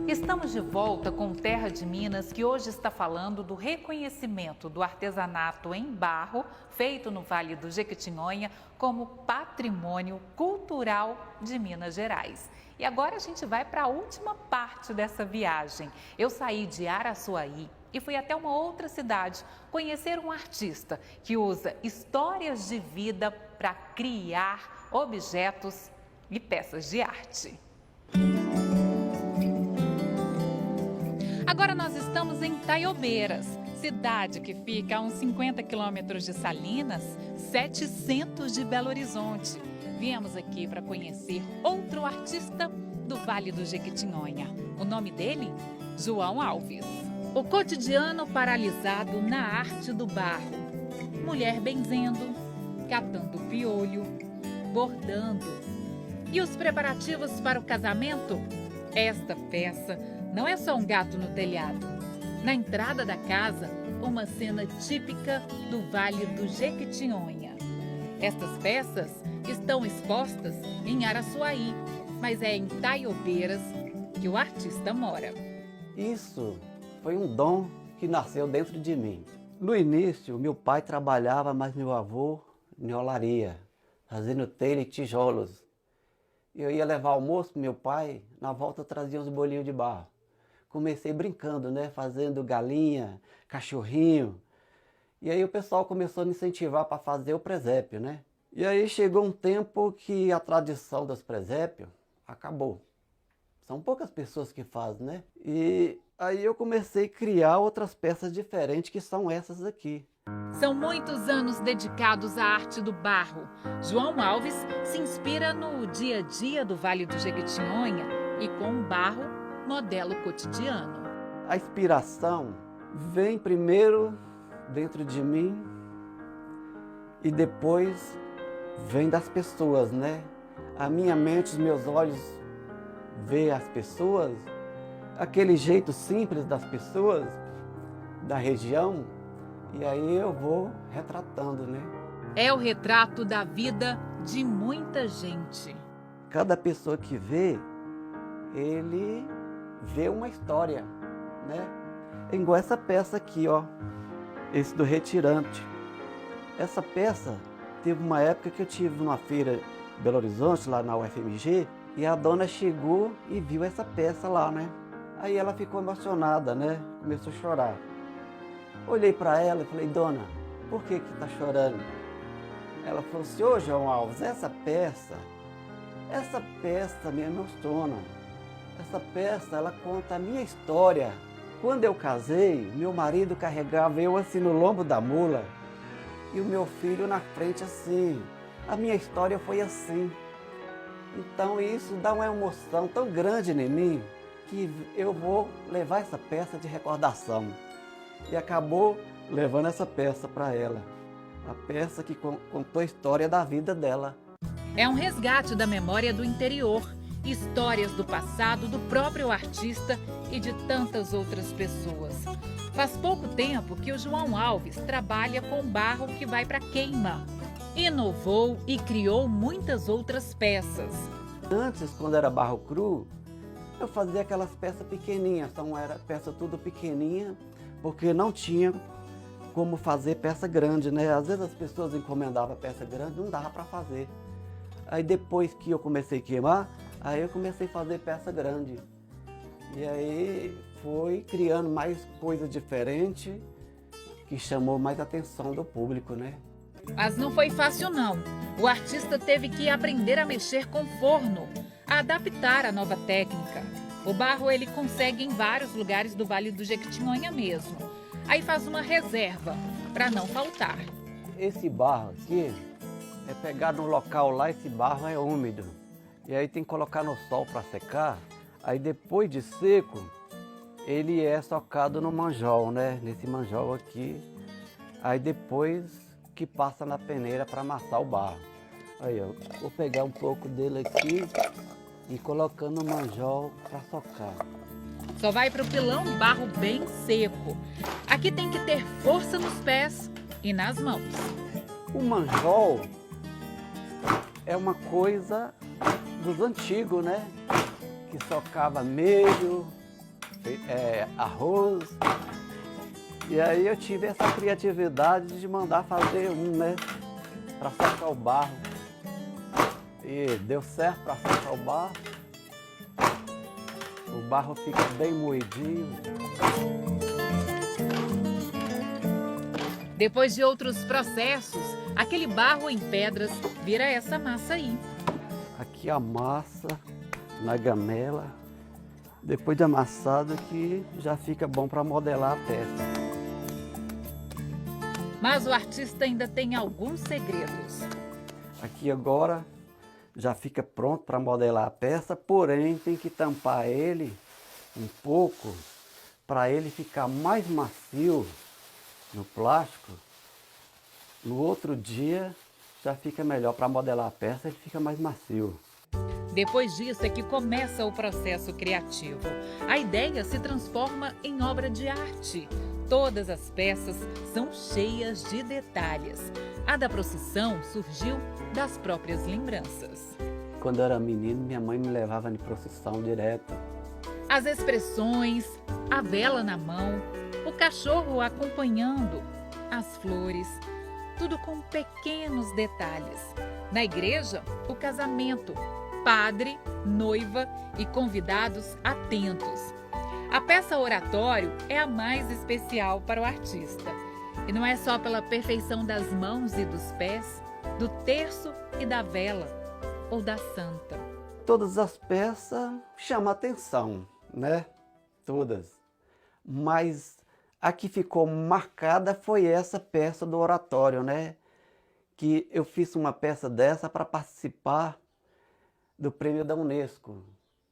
Estamos de volta com Terra de Minas, que hoje está falando do reconhecimento do artesanato em barro, feito no Vale do Jequitinhonha, como patrimônio cultural de Minas Gerais. E agora a gente vai para a última parte dessa viagem. Eu saí de Araçuaí e fui até uma outra cidade conhecer um artista que usa histórias de vida para criar objetos e peças de arte. Agora nós estamos em Taiobeiras, cidade que fica a uns 50 quilômetros de Salinas, 700 de Belo Horizonte. Viemos aqui para conhecer outro artista do Vale do Jequitinhonha. O nome dele? João Alves. O cotidiano paralisado na arte do barro. Mulher benzendo, catando piolho, bordando. E os preparativos para o casamento? Esta peça não é só um gato no telhado. Na entrada da casa, uma cena típica do Vale do Jequitinhonha. Estas peças estão expostas em Araçuaí, mas é em Taiobeiras que o artista mora. Isso foi um dom que nasceu dentro de mim. No início, meu pai trabalhava, mas meu avô em olaria, fazendo telha e tijolos. Eu ia levar almoço para meu pai, na volta eu trazia uns bolinhos de barro. Comecei brincando, né? Fazendo galinha, cachorrinho. E aí o pessoal começou a me incentivar para fazer o presépio, né? E aí chegou um tempo que a tradição dos presépios acabou. São poucas pessoas que fazem, né? E aí eu comecei a criar outras peças diferentes, que são essas aqui. São muitos anos dedicados à arte do barro. João Alves se inspira no dia a dia do Vale do Jequitinhonha e com o barro modela o cotidiano. A inspiração vem primeiro dentro de mim e depois vem das pessoas, né? A minha mente, os meus olhos vê as pessoas, aquele jeito simples das pessoas da região, e aí eu vou retratando, né? É o retrato da vida de muita gente. Cada pessoa que vê, ele vê uma história, né? É igual essa peça aqui, ó, esse do retirante. Essa peça teve uma época que eu tive numa feira em Belo Horizonte, lá na UFMG, e a dona chegou e viu essa peça lá, né? Aí ela ficou emocionada, né? Começou a chorar. Olhei para ela e falei, dona, por que tá chorando? Ela falou, senhor João Alves, essa peça me emociona. Essa peça, ela conta a minha história. Quando eu casei, meu marido carregava eu assim no lombo da mula e o meu filho na frente assim. A minha história foi assim. Então isso dá uma emoção tão grande em mim que eu vou levar essa peça de recordação. E acabou levando essa peça para ela. A peça que contou a história da vida dela. É um resgate da memória do interior. Histórias do passado do próprio artista e de tantas outras pessoas. Faz pouco tempo que o João Alves trabalha com barro que vai para queima. Inovou e criou muitas outras peças. Antes, quando era barro cru, eu fazia aquelas peças pequenininhas, então era peça tudo pequenininha, porque não tinha como fazer peça grande, né? Às vezes as pessoas encomendavam peça grande, não dava para fazer. Aí depois que eu comecei a queimar, aí eu comecei a fazer peça grande. E aí foi criando mais coisa diferente, que chamou mais a atenção do público, né? Mas não foi fácil não. O artista teve que aprender a mexer com forno, a adaptar a nova técnica. O barro ele consegue em vários lugares do Vale do Jequitinhonha mesmo. Aí faz uma reserva para não faltar. Esse barro aqui é pegar no local lá, esse barro é úmido. E aí tem que colocar no sol para secar. Aí depois de seco, ele é socado no manjol, né? Nesse manjol aqui. Aí depois que passa na peneira para amassar o barro. Aí ó, vou pegar um pouco dele aqui e colocando no manjol para socar. Só vai para o pilão barro bem seco. Aqui tem que ter força nos pés e nas mãos. O manjol é uma coisa dos antigos, né? Que socava milho, arroz. E aí eu tive essa criatividade de mandar fazer um, né? Para secar o barro. E deu certo para secar o barro. O barro fica bem moidinho. Depois de outros processos, aquele barro em pedras vira essa massa aí. Aqui a massa na gamela. Depois de amassado que já fica bom para modelar a peça. Mas o artista ainda tem alguns segredos. Aqui agora já fica pronto para modelar a peça, porém tem que tampar ele um pouco para ele ficar mais macio no plástico. No outro dia já fica melhor para modelar a peça, ele fica mais macio. Depois disso é que começa o processo criativo. A ideia se transforma em obra de arte. Todas as peças são cheias de detalhes. A da procissão surgiu das próprias lembranças. Quando eu era menino, minha mãe me levava em procissão direto. As expressões, a vela na mão, o cachorro acompanhando, as flores, tudo com pequenos detalhes. Na igreja, o casamento, padre, noiva e convidados atentos. A peça oratório é a mais especial para o artista. E não é só pela perfeição das mãos e dos pés, do terço e da vela, ou da santa. Todas as peças chamam atenção, né? Todas. Mas a que ficou marcada foi essa peça do oratório, né? Que eu fiz uma peça dessa para participar do prêmio da Unesco,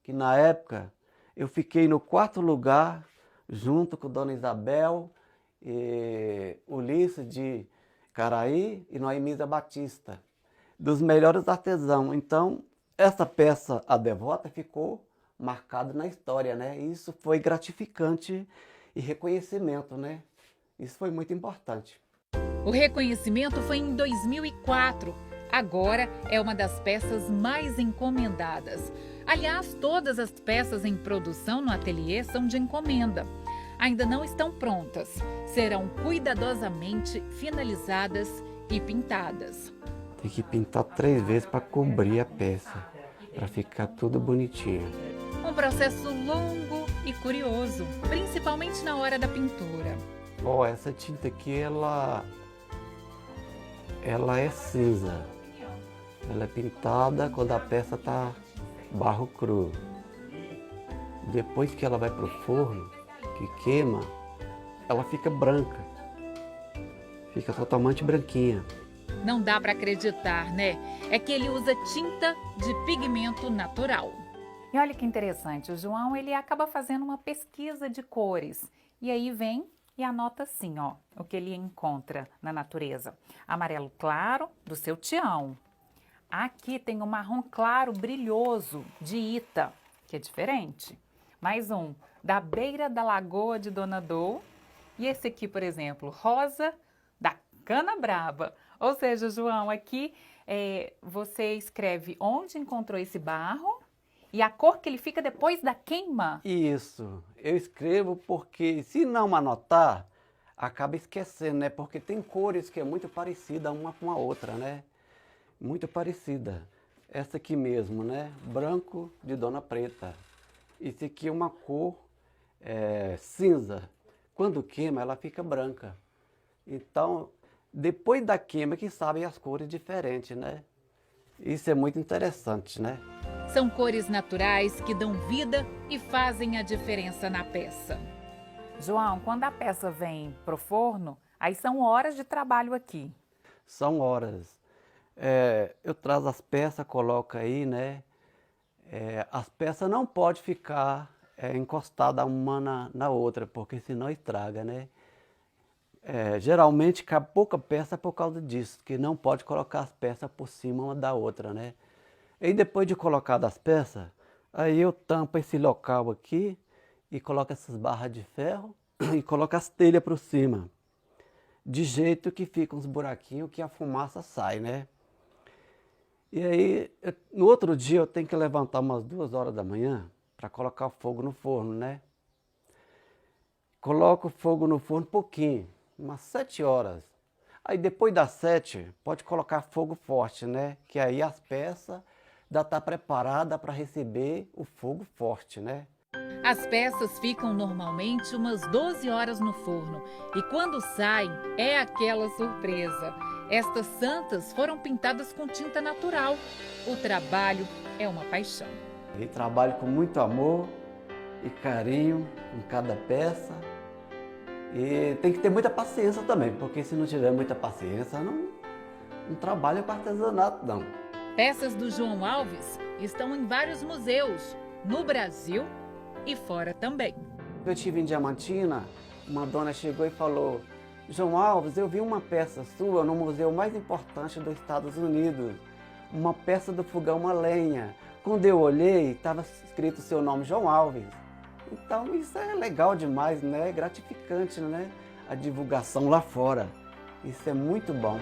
que na época eu fiquei no 4º lugar, junto com Dona Isabel, Ulisses de Caraí e Noemísia Batista, dos melhores artesãos. Então, essa peça, A Devota, ficou marcada na história, né? Isso foi gratificante e reconhecimento, né? Isso foi muito importante. O reconhecimento foi em 2004. Agora é uma das peças mais encomendadas. Aliás, todas as peças em produção no ateliê são de encomenda. Ainda não estão prontas. Serão cuidadosamente finalizadas e pintadas. Tem que pintar 3 vezes para cobrir a peça, para ficar tudo bonitinho. Um processo longo e curioso, principalmente na hora da pintura. Ó, essa tinta aqui, ela é cinza. Ela é pintada quando a peça está barro cru. Depois que ela vai para o forno, que queima, ela fica branca. Fica totalmente branquinha. Não dá para acreditar, né? É que ele usa tinta de pigmento natural. E olha que interessante, o João ele acaba fazendo uma pesquisa de cores. E aí vem e anota assim, ó, o que ele encontra na natureza. Amarelo claro, do seu Tião. Aqui tem um marrom claro brilhoso de Ita, que é diferente. Mais um, da beira da lagoa de Dona Dô. E esse aqui, por exemplo, rosa da Canabrava. Ou seja, João, aqui você escreve onde encontrou esse barro e a cor que ele fica depois da queima. Isso, eu escrevo porque se não anotar, acaba esquecendo, né? Porque tem cores que é muito parecida uma com a outra, né? Muito parecida. Essa aqui mesmo, né? Branco de Dona Preta. Esse aqui é uma cor cinza. Quando queima, ela fica branca. Então, depois da queima que sabem as cores diferentes, né? Isso é muito interessante, né? São cores naturais que dão vida e fazem a diferença na peça. João, quando a peça vem pro forno, aí são horas de trabalho aqui. São horas. Eu trago as peças, coloco aí, né? As peças não podem ficar encostadas uma na outra, porque senão estraga, né? Geralmente cabe pouca peça por causa disso, que não pode colocar as peças por cima uma da outra, né? E depois de colocar as peças, aí eu tampo esse local aqui e coloco essas barras de ferro e coloco as telhas por cima. De jeito que fica uns buraquinhos que a fumaça sai, né? E aí, no outro dia eu tenho que levantar umas 2 horas da manhã para colocar o fogo no forno, né? Coloca o fogo no forno pouquinho, umas 7 horas. Aí depois das 7, pode colocar fogo forte, né? Que aí as peças já tá preparada para receber o fogo forte, né? As peças ficam normalmente umas 12 horas no forno e quando saem é aquela surpresa. Estas santas foram pintadas com tinta natural. O trabalho é uma paixão. E trabalho com muito amor e carinho em cada peça. E tem que ter muita paciência também, porque se não tiver muita paciência, não trabalha com artesanato, não. Peças do João Alves estão em vários museus, no Brasil e fora também. Eu estive em Diamantina, uma dona chegou e falou: João Alves, eu vi uma peça sua no museu mais importante dos Estados Unidos, uma peça do fogão a lenha. Quando eu olhei, estava escrito o seu nome, João Alves. Então isso é legal demais, né? É gratificante, né? A divulgação lá fora. Isso é muito bom.